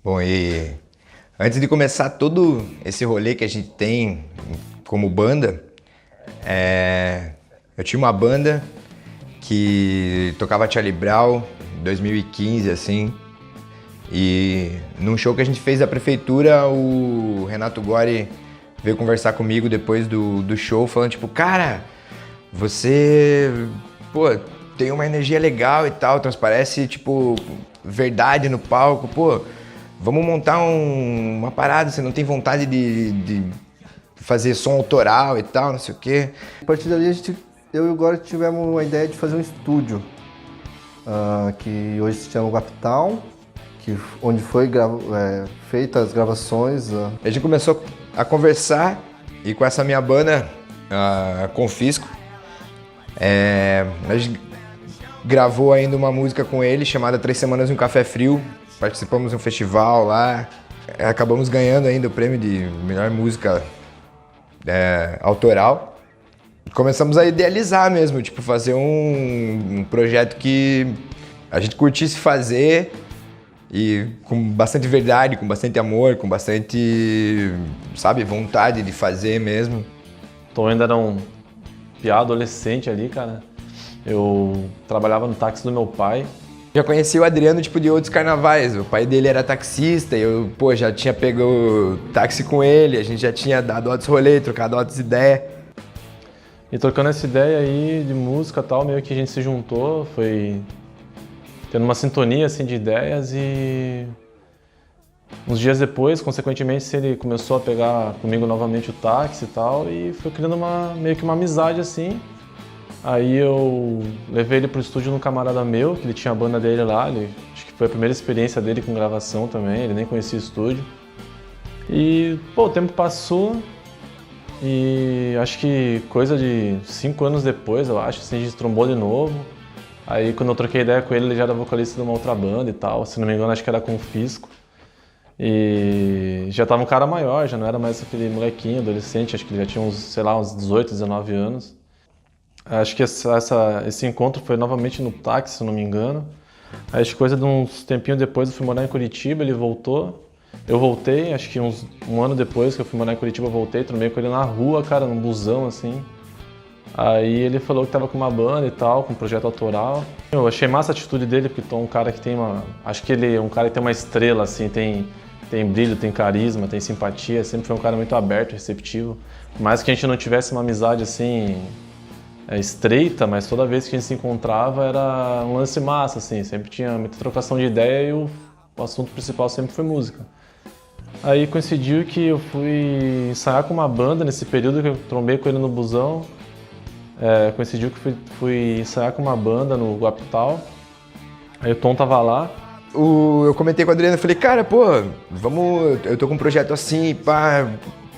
Bom, e antes de começar todo esse rolê que a gente tem como banda, eu tinha uma banda que tocava Charlie Brown em 2015, assim, e num show que a gente fez da prefeitura, o Renato Gori veio conversar comigo depois do show, falando tipo, cara, você, pô, tem uma energia legal e tal, transparece, tipo, verdade no palco, pô, vamos montar uma parada, você não tem vontade de fazer som autoral e tal, não sei o quê. A partir dali, eu e o Gori tivemos a ideia de fazer um estúdio, que hoje se chama Uptown, onde foi feitas as gravações. A gente começou a conversar e com essa minha banda, Confisco, a gente gravou ainda uma música com ele chamada 3 Semanas em um Café Frio. Participamos de um festival lá, acabamos ganhando ainda o prêmio de melhor música autoral. Começamos a idealizar mesmo, tipo, fazer um projeto que a gente curtisse fazer e com bastante verdade, com bastante amor, com bastante, sabe, vontade de fazer mesmo. Então eu ainda era um piá adolescente ali, cara. Eu trabalhava no táxi do meu pai. Já conheci o Adriano, tipo, de outros carnavais. O pai dele era taxista e eu, pô, já tinha pego táxi com ele, a gente já tinha dado outros rolês, trocado outras ideias. E trocando essa ideia aí de música e tal, meio que a gente se juntou, foi tendo uma sintonia assim de ideias e uns dias depois, consequentemente, ele começou a pegar comigo novamente o táxi e tal e foi criando meio que uma amizade assim. Aí eu levei ele pro estúdio num camarada meu, que ele tinha a banda dele lá, acho que foi a primeira experiência dele com gravação também, ele nem conhecia o estúdio. E, pô, o tempo passou e acho que coisa de 5 anos depois, eu acho, assim, a gente trombou de novo. Aí quando eu troquei ideia com ele já era vocalista de uma outra banda e tal, se não me engano acho que era Confisco. E já tava um cara maior, já não era mais aquele molequinho, adolescente, acho que ele já tinha uns, sei lá, uns 18, 19 anos. Acho que esse encontro foi novamente no táxi, se não me engano. Aí, acho que coisa de uns tempinho depois eu fui morar em Curitiba, ele voltou. Eu voltei, acho que um ano depois que eu fui morar em Curitiba, eu voltei, trombei com ele na rua, cara, num busão, assim. Aí ele falou que tava com uma banda e tal, com um projeto autoral. Eu achei massa a atitude dele, porque é um cara que tem uma... Acho que ele é um cara que tem uma estrela, assim, tem brilho, tem carisma, tem simpatia. Sempre foi um cara muito aberto, receptivo. Por mais que a gente não tivesse uma amizade, assim... estreita, mas toda vez que a gente se encontrava era um lance massa, assim, sempre tinha muita trocação de ideia e o assunto principal sempre foi música. Aí coincidiu que eu fui ensaiar com uma banda nesse período que eu trombei com ele no busão, coincidiu que fui ensaiar com uma banda no Guaptal, aí o Tom tava lá. Eu comentei com o Adriano, falei, cara, pô, vamos, eu tô com um projeto assim, pá,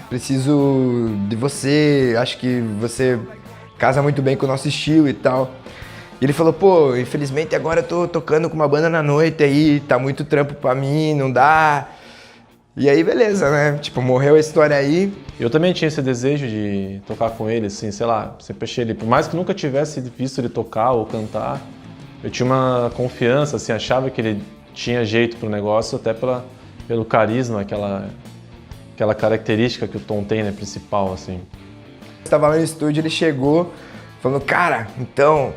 preciso de você, acho que você casa muito bem com o nosso estilo e tal. E ele falou, pô, infelizmente agora eu tô tocando com uma banda na noite aí, tá muito trampo pra mim, não dá. E aí, beleza, né? Tipo, morreu a história aí. Eu também tinha esse desejo de tocar com ele, assim, sei lá, sempre achei ele, por mais que nunca tivesse visto ele tocar ou cantar, eu tinha uma confiança, assim, achava que ele tinha jeito pro negócio, até pelo carisma, aquela característica que o Tom tem, né, principal, assim. Estava lá no estúdio, ele chegou, falou, cara, então,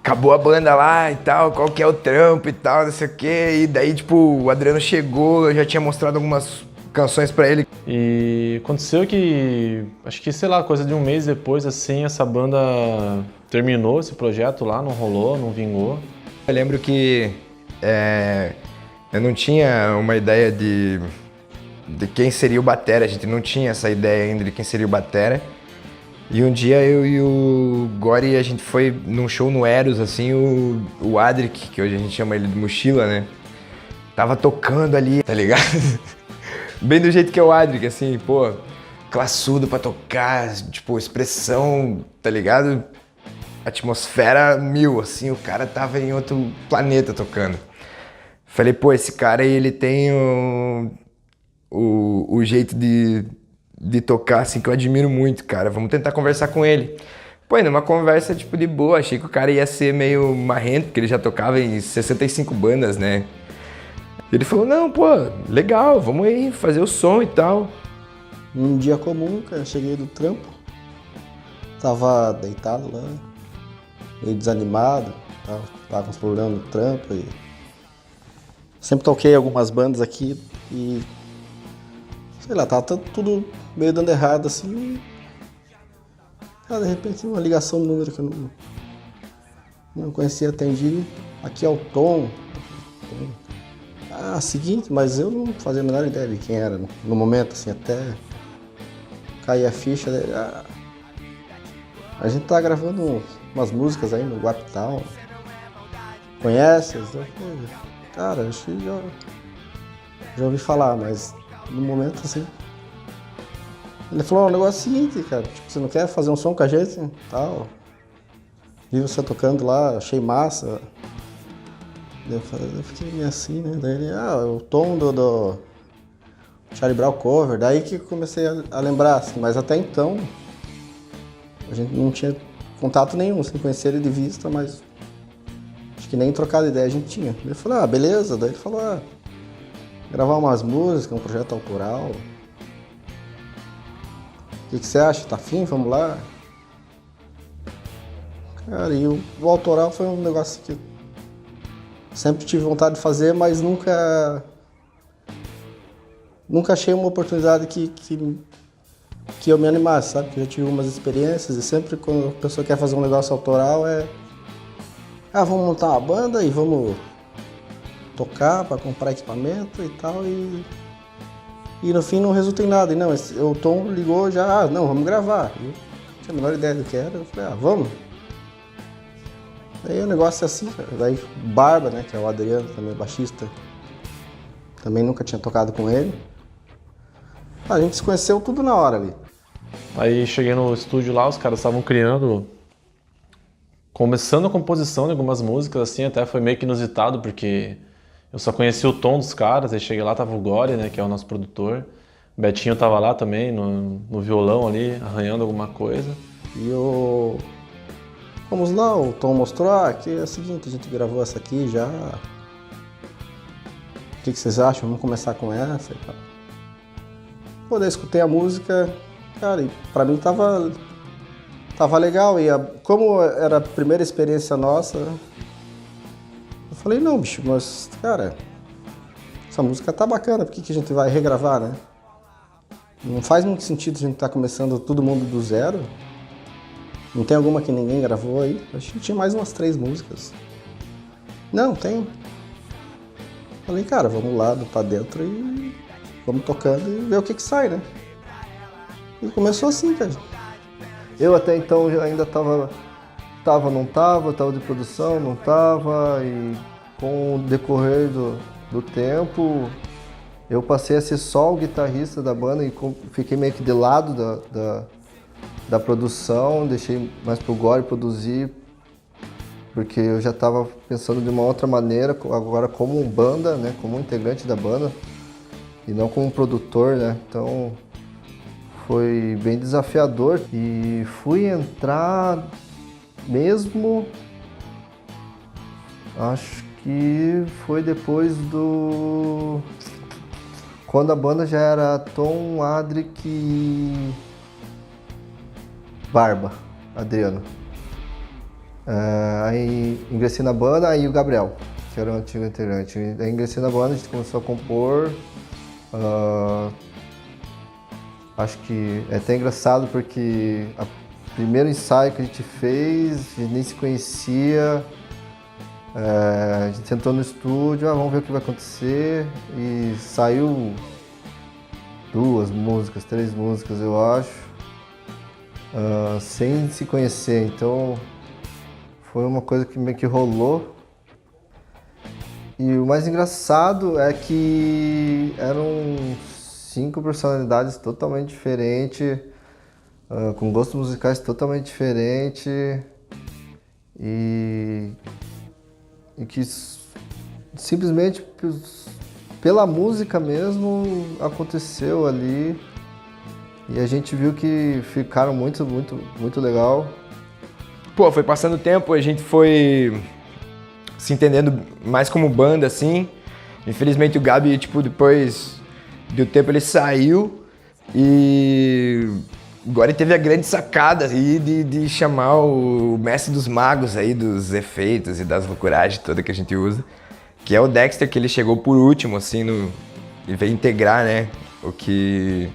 acabou a banda lá e tal, qual que é o trampo e tal, não sei o quê. E daí, tipo, o Adriano chegou, eu já tinha mostrado algumas canções pra ele. E aconteceu que, acho que, sei lá, coisa de um mês depois, assim, essa banda terminou esse projeto lá, não rolou, não vingou. Eu lembro que eu não tinha uma ideia de quem seria o batera, a gente não tinha essa ideia ainda de quem seria o batera. E um dia eu e o Gori, a gente foi num show no Eros, assim, o Adric, que hoje a gente chama ele de Mochila, né? Tava tocando ali, tá ligado? Bem do jeito que é o Adric, assim, pô, classudo pra tocar, tipo, expressão, tá ligado? Atmosfera 1000, assim, o cara tava em outro planeta tocando. Falei, pô, esse cara aí, ele tem o jeito de tocar, assim, que eu admiro muito, cara. Vamos tentar conversar com ele. Pô, e numa conversa, tipo, de boa. Achei que o cara ia ser meio marrento, porque ele já tocava em 65 bandas, né? Ele falou, não, pô, legal, vamos aí fazer o som e tal. Num dia comum, cara, cheguei do trampo, tava deitado lá, meio desanimado, tava com uns problemas no trampo e sempre toquei algumas bandas aqui e sei lá, tava tudo meio dando errado assim. Cara, de repente uma ligação no número que eu não conhecia, atendi, aqui é o Tom. Seguinte, mas eu não fazia a menor ideia de quem era no momento, assim, até cair a ficha dele. A gente tá gravando umas músicas aí no Guaptown. Conhece? Eu falei, cara, acho que já ouvi falar, mas no momento assim. Ele falou, o negócio é o seguinte, cara, tipo, você não quer fazer um som com a gente? Tal. Vi você tocando lá, achei massa. Eu fiquei meio assim, né? Daí ele, o tom do Charlie Brown cover. Daí que comecei a lembrar, assim, mas até então a gente não tinha contato nenhum, sem conhecer ele de vista, mas acho que nem trocado ideia a gente tinha. Ele falou, beleza. Daí ele falou, gravar umas músicas, um projeto autoral. O que você acha? Tá afim? Vamos lá? Cara, e o autoral foi um negócio que sempre tive vontade de fazer, mas nunca achei uma oportunidade que eu me animasse, sabe? Porque eu já tive umas experiências e sempre quando a pessoa quer fazer um negócio autoral vamos montar uma banda e vamos tocar para comprar equipamento e tal e no fim não resulta em nada. E não, o Tom ligou já, não, vamos gravar. Eu não tinha a menor ideia do que era, eu falei, vamos. Daí o negócio é assim, cara. Daí Barba, né, que é o Adriano, também baixista, também nunca tinha tocado com ele. A gente se conheceu tudo na hora ali. Aí cheguei no estúdio lá, os caras estavam começando a composição de algumas músicas, assim, até foi meio que inusitado, porque eu só conhecia o tom dos caras, aí cheguei lá, tava o Gore, né, que é o nosso produtor. O Betinho tava lá também, no violão ali, arranhando alguma coisa. E vamos lá, o Tom mostrou, que é o seguinte, a gente gravou essa aqui já. O que vocês acham? Vamos começar com essa e tal. Pô, daí escutei a música, cara, e pra mim tava legal. E como era a primeira experiência nossa, eu falei, não, bicho, mas, cara, essa música tá bacana, por que a gente vai regravar, né? Não faz muito sentido a gente estar começando todo mundo do zero. Não tem alguma que ninguém gravou aí? Acho que tinha mais umas 3 músicas. Não, tem. Falei, cara, vamos lá, pra dentro e vamos tocando e ver o que sai, né? E começou assim, cara. Eu até então ainda tava de produção, não tava, e com o decorrer do tempo eu passei a ser só o guitarrista da banda e fiquei meio que de lado da produção, deixei mais pro Gore produzir, porque eu já estava pensando de uma outra maneira, agora como banda, né, como integrante da banda, e não como produtor, né, então foi bem desafiador. E fui entrar mesmo, acho que foi depois quando a banda já era Tom, Adric e Barba, Adriano. Aí ingressei na banda, aí o Gabriel, que era o antigo integrante. Aí ingressei na banda, a gente começou a compor. Acho que é até engraçado porque o primeiro ensaio que a gente fez, a gente nem se conhecia. A gente entrou no estúdio, vamos ver o que vai acontecer. E saiu 2 músicas, 3 músicas, eu acho. Sem se conhecer, então foi uma coisa que meio que rolou. E o mais engraçado é que eram 5 personalidades totalmente diferentes, com gostos musicais totalmente diferentes, e que simplesmente pela música mesmo aconteceu ali. E a gente viu que ficaram muito, muito, muito legal. Pô, foi passando o tempo, a gente foi se entendendo mais como banda, assim. Infelizmente o Gabi, tipo, depois do tempo ele saiu e agora ele teve a grande sacada aí de chamar o mestre dos magos aí, dos efeitos e das loucuragens toda que a gente usa, que é o Dexter, que ele chegou por último, assim, e veio integrar, né, o que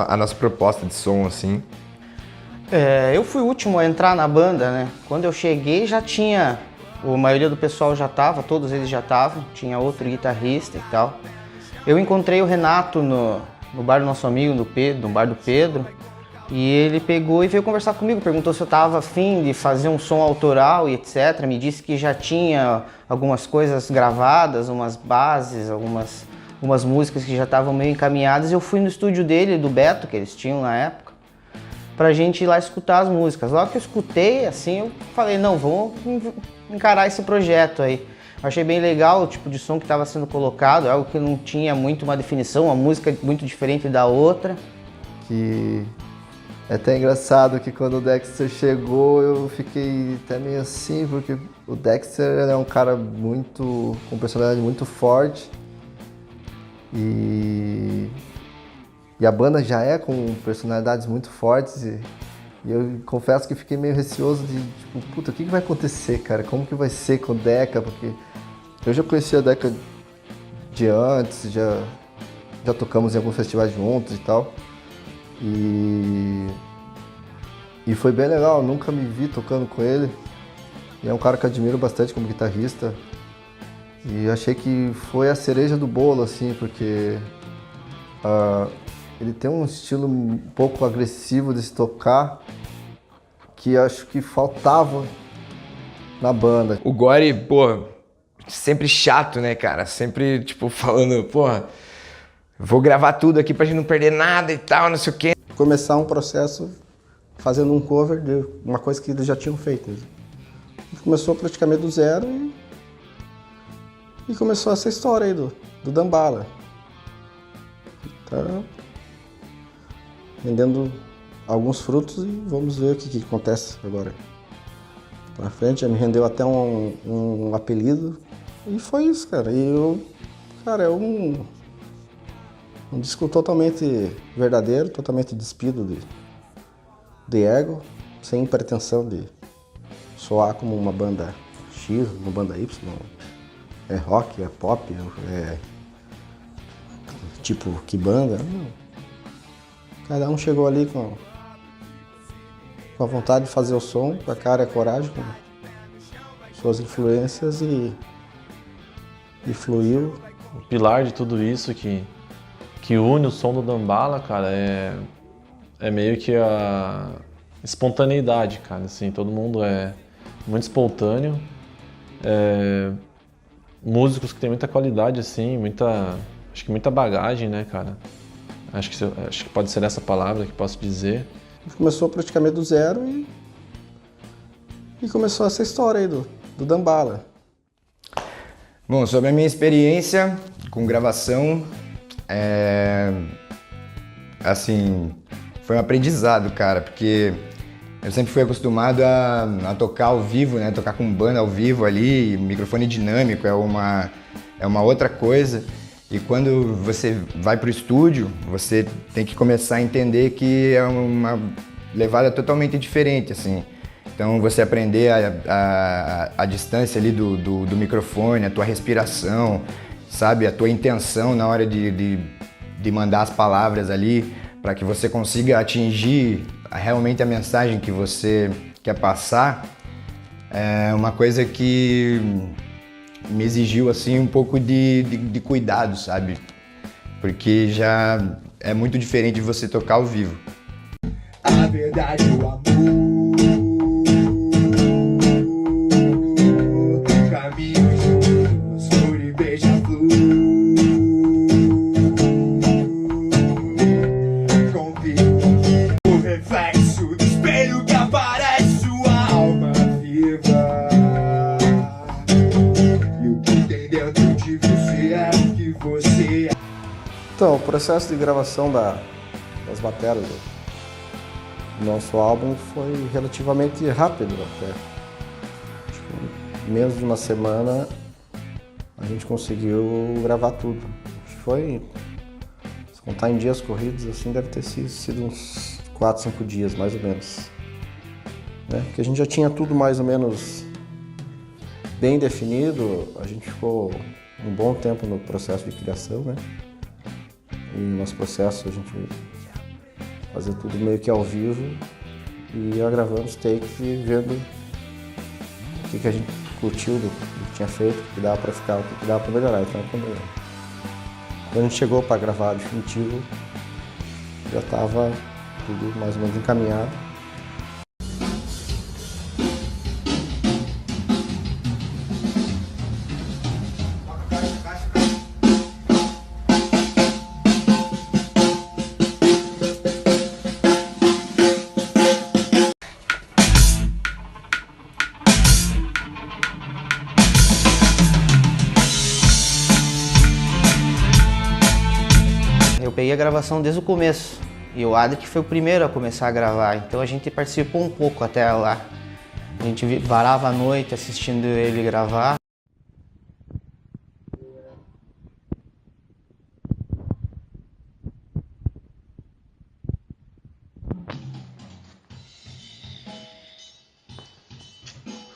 a nossa proposta de som, assim. Eu fui o último a entrar na banda, né? Quando eu cheguei já tinha, a maioria do pessoal já tava, todos eles já estavam, tinha outro guitarrista e tal. Eu encontrei o Renato no bar do nosso amigo, no bar do Pedro, e ele pegou e veio conversar comigo, perguntou se eu tava afim de fazer um som autoral e etc. Me disse que já tinha algumas coisas gravadas, umas bases, algumas músicas que já estavam meio encaminhadas. Eu fui no estúdio dele, do Beto, que eles tinham na época, pra gente ir lá escutar as músicas. Logo que eu escutei, assim, eu falei, não, vamos encarar esse projeto aí. Eu achei bem legal o tipo de som que estava sendo colocado, algo que não tinha muito uma definição, uma música muito diferente da outra. Que é até engraçado que quando o Dexter chegou eu fiquei até meio assim, porque o Dexter é um cara com personalidade muito forte e a banda já é com personalidades muito fortes e eu confesso que fiquei meio receoso de, tipo, puta, o que vai acontecer, cara? Como que vai ser com o Deca? Porque eu já conhecia a Deca de antes, já tocamos em alguns festivais juntos e tal. E foi bem legal, nunca me vi tocando com ele. E é um cara que eu admiro bastante como guitarrista. E achei que foi a cereja do bolo, assim, porque ele tem um estilo um pouco agressivo de se tocar que acho que faltava na banda. O Gori, pô, sempre chato, né, cara? Sempre, tipo, falando, porra, vou gravar tudo aqui pra gente não perder nada e tal, não sei o quê. Começar um processo fazendo um cover de uma coisa que eles já tinham feito. Começou praticamente do zero e começou essa história aí do Dambala. Tá vendendo alguns frutos e vamos ver o que acontece agora. Pra frente, já me rendeu até um apelido e foi isso, cara. E é um disco totalmente verdadeiro, totalmente despido de ego, sem pretensão de soar como uma banda X, uma banda Y. É rock, é pop, é tipo que banda. Não. Cada um chegou ali com a vontade de fazer o som, com a cara e a coragem, com suas influências e fluiu. O pilar de tudo isso que une o som do Dambala, cara, é meio que a espontaneidade, cara, assim, todo mundo é muito espontâneo, músicos que tem muita qualidade, assim, acho que muita bagagem, né, cara, acho que pode ser essa palavra que posso dizer. Começou praticamente do zero e começou essa história aí do Dambala. Bom, sobre a minha experiência com gravação, assim, foi um aprendizado, cara, porque eu sempre fui acostumado a tocar ao vivo, né, tocar com banda ao vivo ali, microfone dinâmico é uma outra coisa. E quando você vai pro estúdio, você tem que começar a entender que é uma levada totalmente diferente, assim. Então você aprender a distância ali do microfone, a tua respiração, sabe? A tua intenção na hora de mandar as palavras ali, para que você consiga atingir realmente a mensagem que você quer passar, é uma coisa que me exigiu assim um pouco de cuidado, sabe? Porque já é muito diferente de você tocar ao vivo. A verdade, o amor, caminhos juntos, flor e beija-flor, convido o reflexo do espelho que aparece sua alma viva. Então, o processo de gravação das bateras do nosso álbum foi relativamente rápido até. Tipo, menos de uma semana a gente conseguiu gravar tudo. Acho que foi, se contar em dias corridos, assim, deve ter sido uns 4, 5 dias, mais ou menos. Né? Porque a gente já tinha tudo mais ou menos bem definido, a gente ficou um bom tempo no processo de criação, né? E no nosso processo a gente fazia tudo meio que ao vivo e ia gravando os takes e vendo o que a gente curtiu do que tinha feito, o que dava pra ficar, o que dava pra melhorar. Então, quando a gente chegou para gravar definitivo, já estava tudo mais ou menos encaminhado. Eu peguei a gravação desde o começo e o Adric foi o primeiro a começar a gravar, então a gente participou um pouco até lá. A gente varava a noite assistindo ele gravar.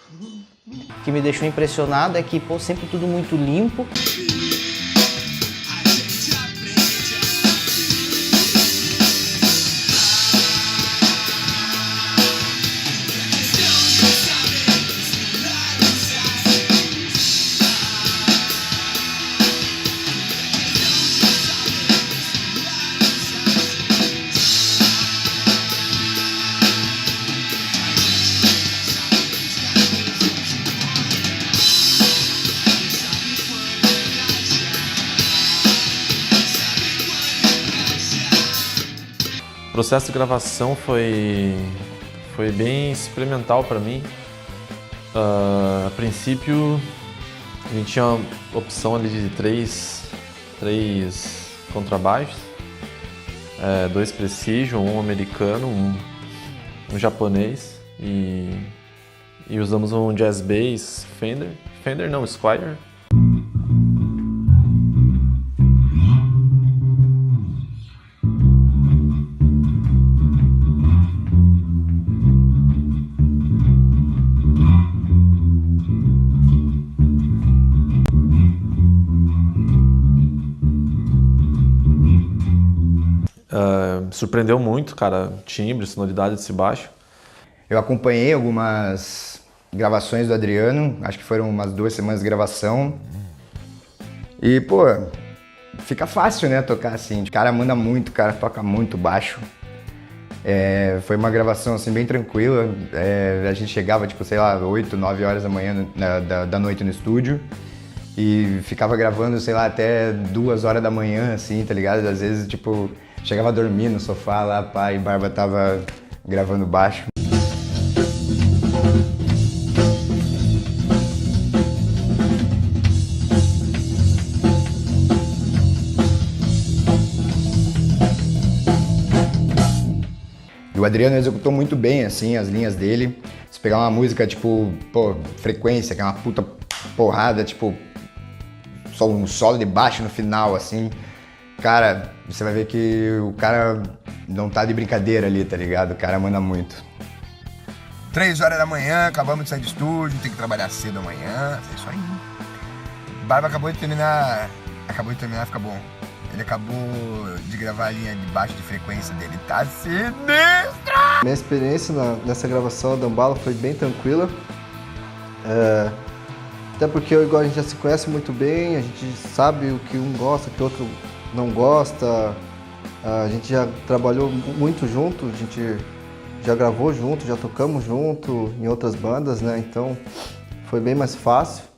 O que me deixou impressionado é que, pô, sempre tudo muito limpo. O processo de gravação foi bem experimental para mim. A princípio, a gente tinha a opção ali de três contrabaixos, 2 Precision, um americano, um japonês e usamos um Jazz Bass Fender não, Squier. Surpreendeu muito, cara, timbre, sonoridade desse baixo. Eu acompanhei algumas gravações do Adriano, acho que foram umas 2 semanas de gravação. E, pô, fica fácil, né, tocar assim. O cara manda muito, o cara toca muito baixo. Foi uma gravação, assim, bem tranquila. A gente chegava, tipo, sei lá, 8, 9 horas da manhã, da noite no estúdio. E ficava gravando, sei lá, até 2 horas da manhã, assim, tá ligado? Às vezes, tipo, chegava a dormir no sofá lá, pá, e Barba tava gravando baixo. E o Adriano executou muito bem, assim, as linhas dele. Se pegar uma música, tipo, pô, Frequência, que é uma puta porrada, tipo, só um solo de baixo no final, assim, cara, você vai ver que o cara não tá de brincadeira ali, tá ligado? O cara manda muito. 3 horas da manhã, acabamos de sair do estúdio, tem que trabalhar cedo amanhã, é isso aí. Barba acabou de terminar, fica bom. Ele acabou de gravar a linha de baixo de frequência dele, tá sinistro! Minha experiência nessa gravação da Dambala foi bem tranquila. Até porque eu e o Igor, a gente já se conhece muito bem, a gente sabe o que um gosta, o que o outro não gosta. A gente já trabalhou muito junto, a gente já gravou junto, já tocamos junto em outras bandas, né? Então foi bem mais fácil.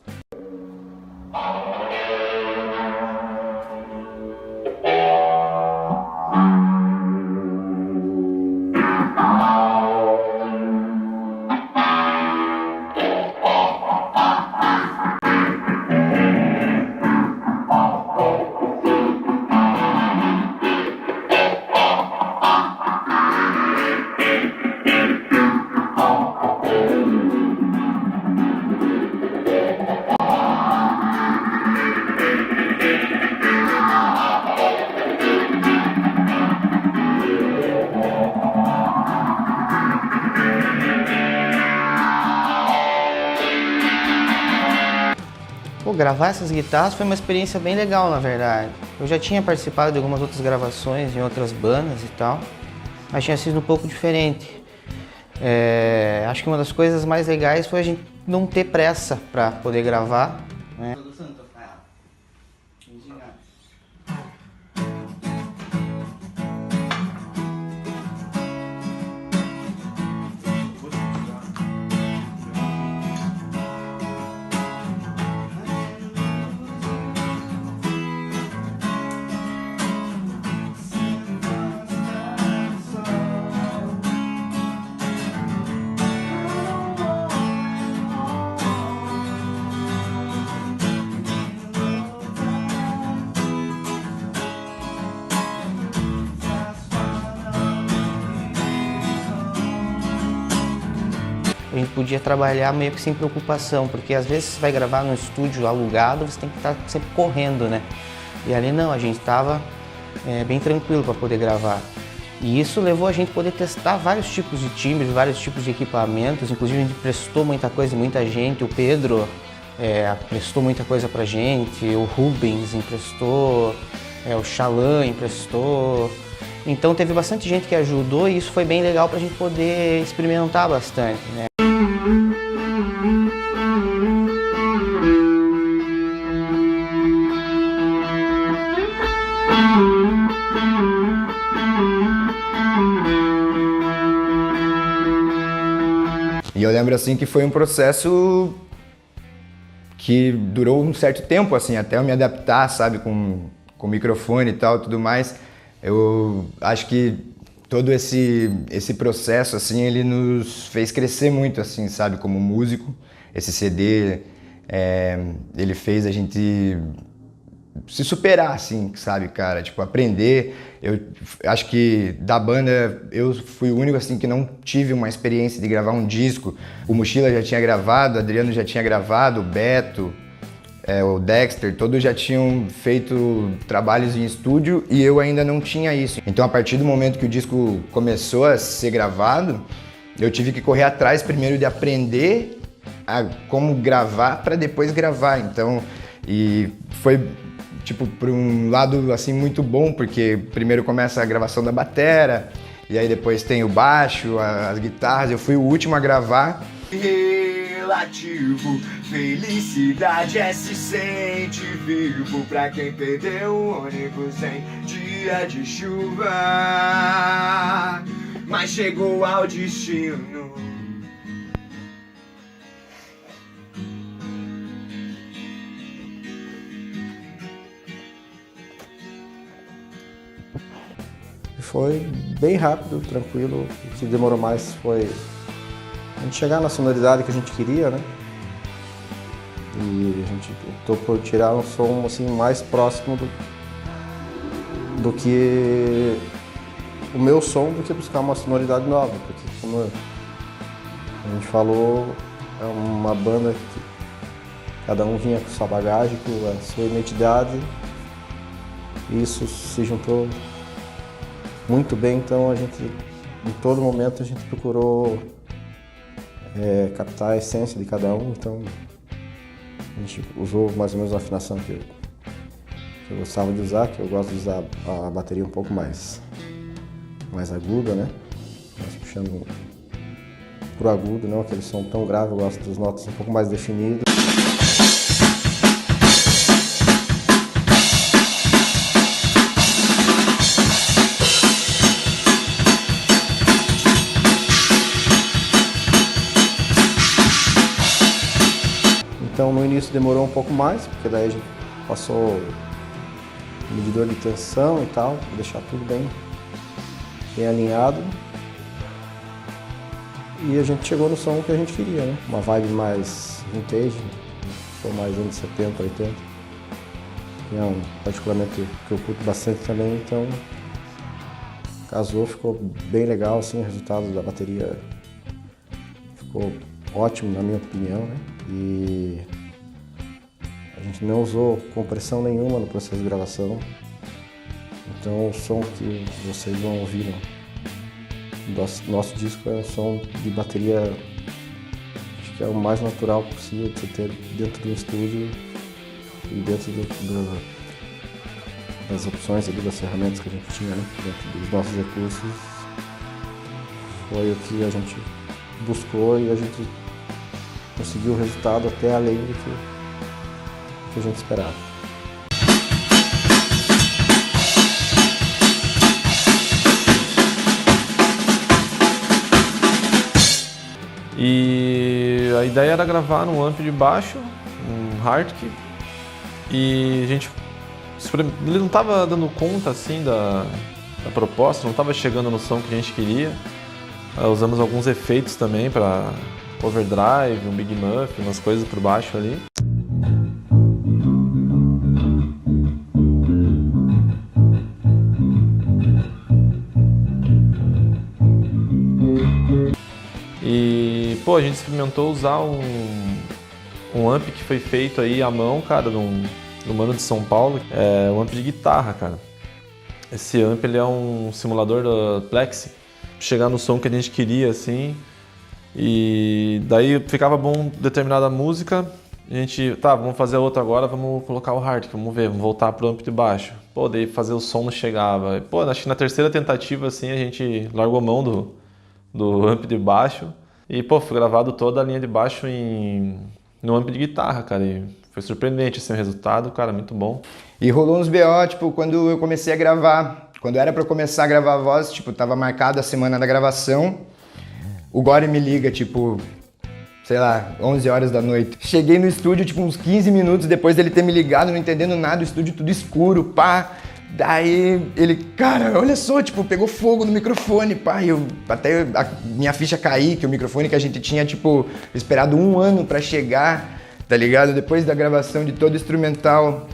gravar essas guitarras foi uma experiência bem legal, na verdade. Eu já tinha participado de algumas outras gravações em outras bandas e tal, mas tinha sido um pouco diferente. Acho que uma das coisas mais legais foi a gente não ter pressa para poder gravar, né? A gente podia trabalhar meio que sem preocupação, porque às vezes você vai gravar num estúdio alugado, você tem que estar sempre correndo, né? E ali não, a gente estava bem tranquilo para poder gravar. E isso levou a gente a poder testar vários tipos de timbres, vários tipos de equipamentos, inclusive a gente prestou muita coisa, muita gente, o Pedro emprestou muita coisa pra gente, o Rubens emprestou, o Xalan emprestou. Então teve bastante gente que ajudou e isso foi bem legal pra gente poder experimentar bastante, né? E eu lembro assim que foi um processo que durou um certo tempo, assim, até eu me adaptar, sabe, com o microfone e tal, tudo mais. Eu acho que todo esse processo, assim, ele nos fez crescer muito, assim, sabe, como músico. Esse CD, ele fez a gente se superar, assim, sabe, cara, tipo, aprender. Eu acho que da banda eu fui o único, assim, que não tive uma experiência de gravar um disco. O Mochila já tinha gravado, o Adriano já tinha gravado, o Beto, o Dexter, todos já tinham feito trabalhos em estúdio e eu ainda não tinha isso. Então, a partir do momento que o disco começou a ser gravado, eu tive que correr atrás primeiro de aprender como gravar para depois gravar. Então, e foi tipo por um lado assim muito bom, porque primeiro começa a gravação da batera e aí depois tem o baixo, as guitarras. Eu fui o último a gravar. Relativo, felicidade se sente vivo pra quem perdeu o ônibus em dia de chuva, mas chegou ao destino. Foi bem rápido, tranquilo. O que demorou mais foi a gente chegar na sonoridade que a gente queria, né? E a gente optou por tirar um som assim, mais próximo do que o meu som, do que buscar uma sonoridade nova. Porque, como a gente falou, é uma banda que cada um vinha com sua bagagem, com a sua identidade. E isso se juntou muito bem, então a gente, em todo momento, a gente procurou captar a essência de cada um, então a gente usou mais ou menos a afinação que eu gostava de usar, que eu gosto de usar a bateria um pouco mais aguda, né? Mas puxando pro agudo, não aquele som tão grave, eu gosto das notas um pouco mais definidas. Então no início demorou um pouco mais, porque daí a gente passou o medidor de tensão e tal, para deixar tudo bem alinhado. E a gente chegou no som que a gente queria, né? Uma vibe mais vintage, som mais anos 70, 80. Que é particularmente que eu curto bastante também, então casou, ficou bem legal, assim, o resultado da bateria ficou ótimo na minha opinião, né? E a gente não usou compressão nenhuma no processo de gravação, então o som que vocês vão ouvir no nosso disco é um som de bateria, acho que é o mais natural possível de você ter dentro do estúdio, e dentro das opções ali, das ferramentas que a gente tinha, né, dentro dos nossos recursos, foi o que a gente buscou e a gente conseguiu o resultado até além do que a gente esperava. E a ideia era gravar num amp de baixo, um Hartke, e a gente ele não estava dando conta assim da proposta, não estava chegando no som que a gente queria. Usamos alguns efeitos também para overdrive, um Big Muff, umas coisas por baixo ali. E, pô, a gente experimentou usar um amp que foi feito aí à mão, cara, do mano de São Paulo. É um amp de guitarra, cara. Esse amp, ele é um simulador da Plexi. Chegar no som que a gente queria, assim. E daí ficava bom determinada música. A gente, tá, vamos fazer outra agora, vamos colocar o hard, vamos ver, vamos voltar pro amp de baixo. Pô, daí fazer o som não chegava. Pô, acho que na terceira tentativa, assim, a gente largou mão do amp de baixo. E, pô, foi gravado toda a linha de baixo no amp de guitarra, cara. E foi surpreendente, assim, o resultado, cara, muito bom. E rolou uns BO, tipo, quando eu comecei a gravar. Quando era pra eu começar a gravar a voz, tipo, tava marcada a semana da gravação. O Gore me liga, tipo, sei lá, 11 horas da noite. Cheguei no estúdio, tipo, uns 15 minutos depois dele ter me ligado, não entendendo nada, o estúdio tudo escuro, pá. Daí ele, cara, olha só, tipo, pegou fogo no microfone, pá. E eu, até a minha ficha cair, que o microfone que a gente tinha, tipo, esperado 1 ano pra chegar, tá ligado? Depois da gravação de todo o instrumental,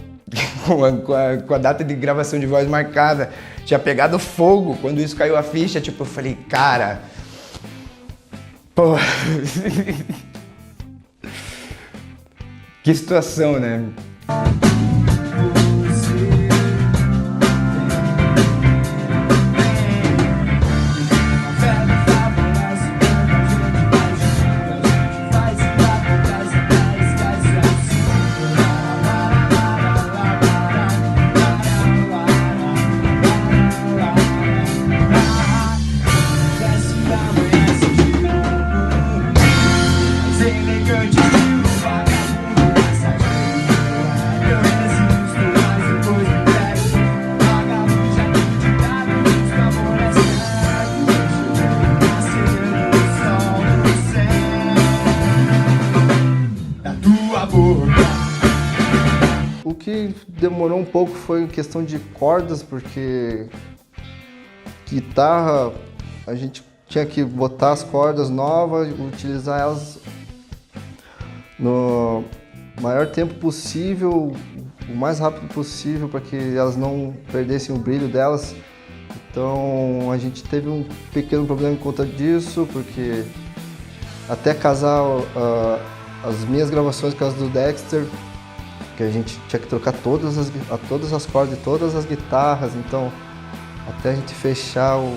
com a data de gravação de voz marcada, tinha pegado fogo. Quando isso caiu a ficha, tipo, eu falei, cara... Pô... Que situação, né? O que demorou um pouco foi questão de cordas, porque guitarra a gente tinha que botar as cordas novas, utilizar elas no maior tempo possível, o mais rápido possível, para que elas não perdessem o brilho delas. Então a gente teve um pequeno problema em conta disso, porque até casar as minhas gravações com as do Dexter, que a gente tinha que trocar todas as cordas de todas as guitarras, então até a gente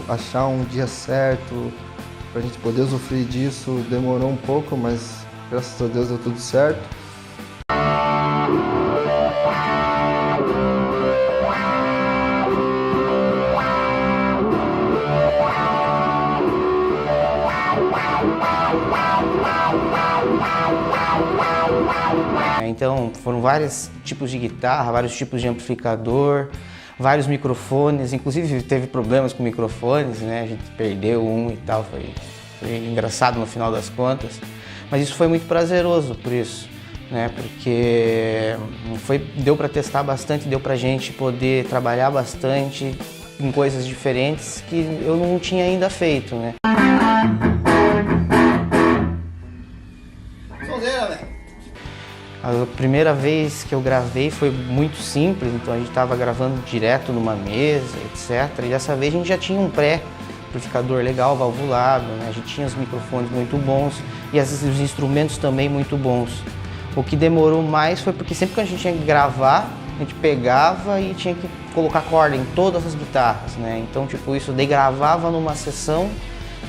achar um dia certo pra gente poder usufruir disso, demorou um pouco, mas graças a Deus deu tudo certo. Então foram vários tipos de guitarra, vários tipos de amplificador, vários microfones, inclusive teve problemas com microfones, né? A gente perdeu um e tal, foi engraçado no final das contas. Mas isso foi muito prazeroso por isso, né? Porque deu para testar bastante, deu pra gente poder trabalhar bastante em coisas diferentes que eu não tinha ainda feito, né? A primeira vez que eu gravei foi muito simples, então a gente estava gravando direto numa mesa, etc. E dessa vez a gente já tinha um pré-amplificador legal, valvulado, né? A gente tinha os microfones muito bons e os instrumentos também muito bons. O que demorou mais foi porque sempre que a gente tinha que gravar, a gente pegava e tinha que colocar corda em todas as guitarras, né? Então, tipo, isso daí gravava numa sessão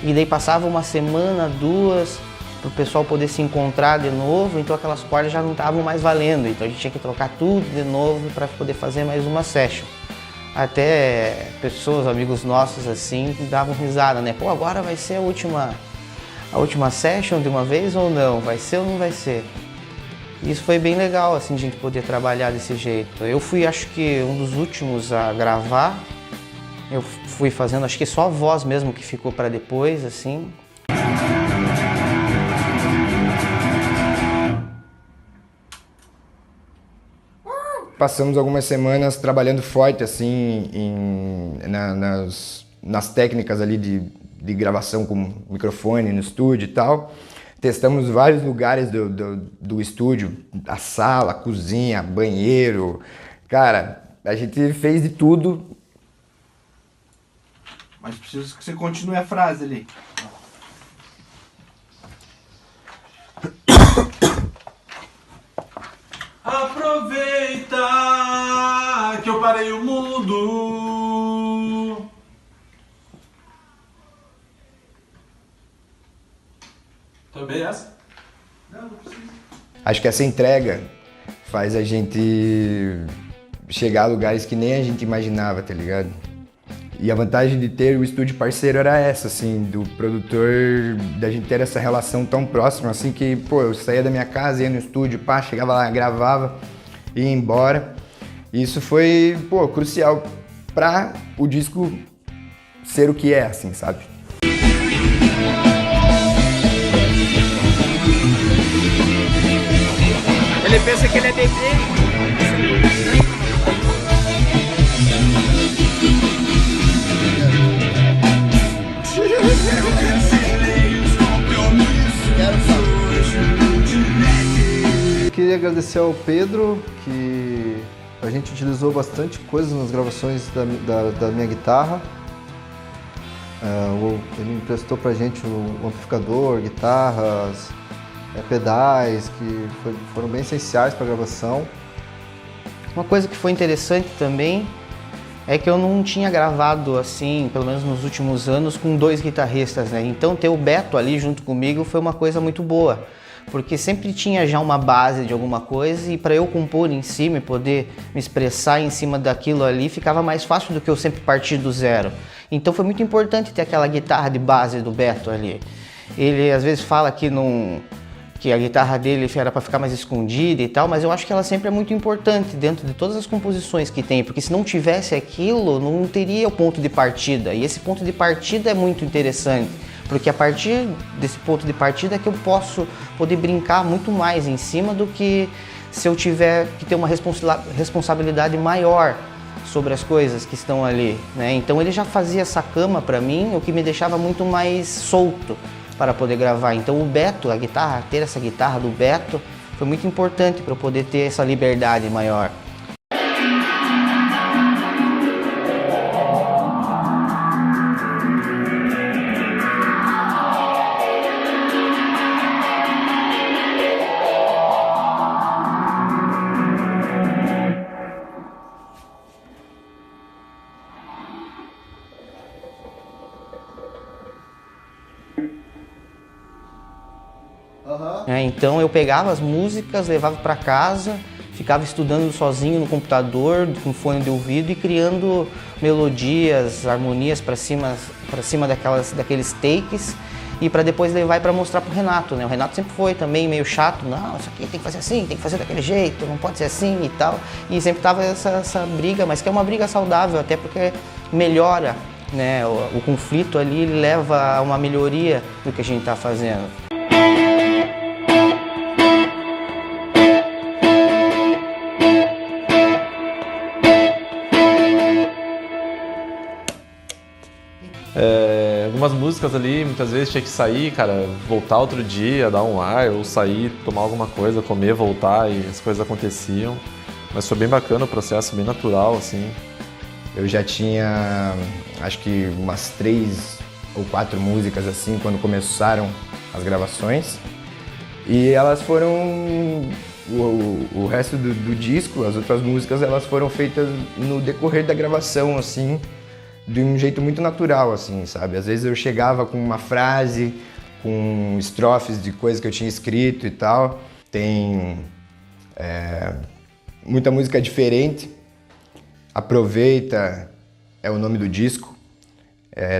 e daí passava uma semana, 2, para o pessoal poder se encontrar de novo, então aquelas cordas já não estavam mais valendo, então a gente tinha que trocar tudo de novo para poder fazer mais uma session. Até pessoas, amigos nossos assim, davam risada, né? Pô, agora vai ser a última session de uma vez ou não? Vai ser ou não vai ser? Isso foi bem legal, assim, a gente poder trabalhar desse jeito. Eu fui, acho que, um dos últimos a gravar. Eu fui fazendo, acho que só a voz mesmo que ficou para depois, assim. Passamos algumas semanas trabalhando forte, assim, nas técnicas ali de gravação com microfone no estúdio e tal. Testamos vários lugares do estúdio, a sala, a cozinha, banheiro. Cara, a gente fez de tudo. Mas preciso que você continue a frase ali. Aproveita que eu parei o mundo. Também essa? Não precisa. Acho que essa entrega faz a gente chegar a lugares que nem a gente imaginava, tá ligado? E a vantagem de ter o estúdio parceiro era essa, assim, do produtor, da gente ter essa relação tão próxima, assim, que, pô, eu saía da minha casa, ia no estúdio, pá, chegava lá, gravava, ia embora. E isso foi, pô, crucial pra o disco ser o que é, assim, sabe? Ele pensa que ele é bebê. Queria agradecer ao Pedro, que a gente utilizou bastante coisa nas gravações da minha guitarra. Ele emprestou pra gente o amplificador, guitarras, pedais, que foram bem essenciais para a gravação. Uma coisa que foi interessante também é que eu não tinha gravado assim, pelo menos nos últimos anos, com 2 guitarristas, né? Então ter o Beto ali junto comigo foi uma coisa muito boa, porque sempre tinha já uma base de alguma coisa e para eu compor em cima e poder me expressar em cima daquilo ali ficava mais fácil do que eu sempre partir do zero. Então foi muito importante ter aquela guitarra de base do Beto ali. Ele às vezes fala que a guitarra dele era para ficar mais escondida e tal, mas eu acho que ela sempre é muito importante dentro de todas as composições que tem, porque se não tivesse aquilo, não teria o ponto de partida, e esse ponto de partida é muito interessante, porque a partir desse ponto de partida é que eu posso poder brincar muito mais em cima do que se eu tiver que ter uma responsabilidade maior sobre as coisas que estão ali, né? Então ele já fazia essa cama para mim, o que me deixava muito mais solto para poder gravar. Então o Beto, a guitarra, ter essa guitarra do Beto foi muito importante para eu poder ter essa liberdade maior. Então eu pegava as músicas, levava para casa, ficava estudando sozinho no computador, com fone de ouvido e criando melodias, harmonias para cima daqueles takes e para depois levar e para mostrar pro Renato, né? O Renato sempre foi também meio chato, não, isso aqui tem que fazer assim, tem que fazer daquele jeito, não pode ser assim e tal. E sempre tava essa briga, mas que é uma briga saudável, até porque melhora, né? O conflito ali ele leva a uma melhoria do que a gente está fazendo. Algumas músicas ali, muitas vezes tinha que sair, cara, voltar outro dia, dar um ar, ou sair, tomar alguma coisa, comer, voltar e as coisas aconteciam. Mas foi bem bacana o processo, bem natural, assim. Eu já tinha, acho que umas 3 ou 4 músicas assim, quando começaram as gravações. E elas foram, o resto do disco, as outras músicas, elas foram feitas no decorrer da gravação, assim, de um jeito muito natural, assim, sabe? Às vezes eu chegava com uma frase, com estrofes de coisas que eu tinha escrito e tal. Tem muita música diferente. Aproveita é o nome do disco.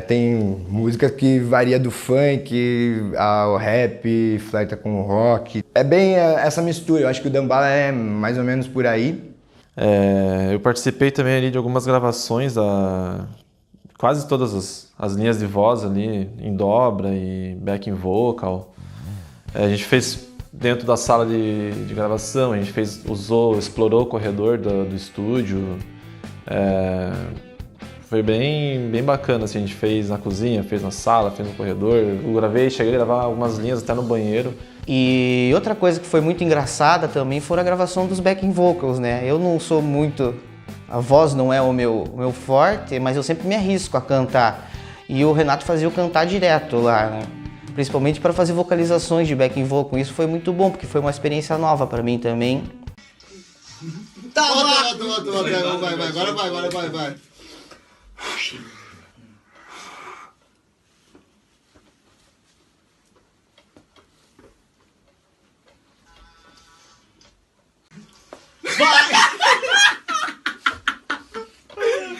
Tem música que varia do funk ao rap, flerta com o rock. É bem essa mistura, eu acho que o Dambala é mais ou menos por aí. Eu participei também ali de algumas gravações, quase todas as linhas de voz ali, em dobra e backing vocal. A gente fez dentro da sala de gravação, a gente explorou o corredor do estúdio. Foi bem bacana, assim, a gente fez na cozinha, fez na sala, fez no corredor. Eu cheguei a gravar algumas linhas até no banheiro. E outra coisa que foi muito engraçada também foi a gravação dos backing vocals, né? Eu não sou muito... A voz não é o meu forte, mas eu sempre me arrisco a cantar. E o Renato fazia eu cantar direto lá, né? Principalmente para fazer vocalizações de backing vocal. Isso foi muito bom, porque foi uma experiência nova para mim também. Tá, agora vai.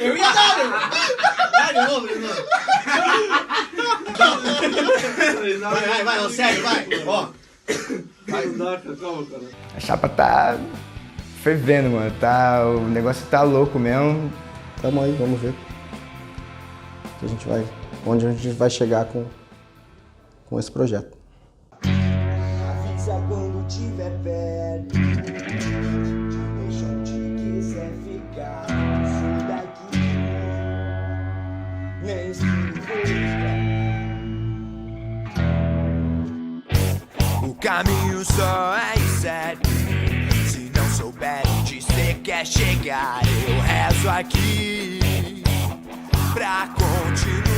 Eu ia dar, meu! Vai de novo. Vai, sério, vai. Ó. Calma, cara. A chapa tá fervendo, mano. O negócio tá louco mesmo. Tamo aí, vamos ver. Onde a gente vai chegar com esse projeto. Avisa quando tiver perto. Deixa onde quiser ficar. Isso daqui nem se busca. O caminho só é certo. Se não souber onde você quer chegar, eu rezo aqui pra continuar.